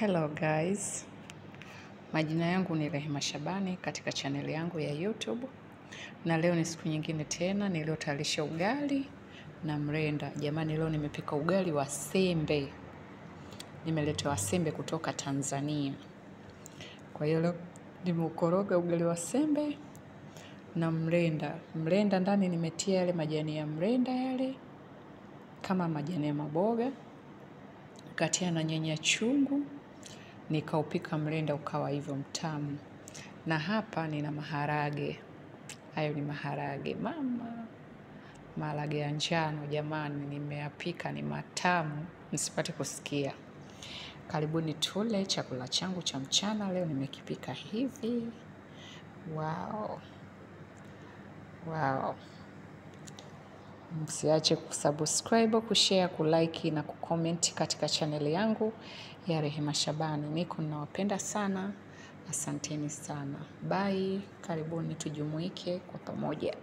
Hello guys, majina yangu ni Rehema Shabani katika channel yangu ya YouTube, na leo ni siku nyingine tena niliotayarisha ugali na mrenda. Jamani, leo nimepika ugali wa sembe, nimeletewa sembe kutoka Tanzania. Kwa hiyo leo nimeukoroga ugali wa sembe na mrenda. Mrenda ndani nimetia yale majani ya mrenda yale kama majani ya maboga, katia na nyanya chungu, nikaupika mrenda ukawa hivyo mtamu. Na hapa nina maharage. Hayo ni maharage mama, maharage ya njano jamani, nimeyapika ni matamu msipate kusikia. Karibuni tule chakula changu cha mchana. Leo nimekipika hivi. Wow. Msiache kusubscribe, kushare, kulike na kucomment katika channel yangu ya Rehema Shabani. Niko nawapenda sana. Asanteni sana. Bye. Karibuni tujumuike kwa pamoja.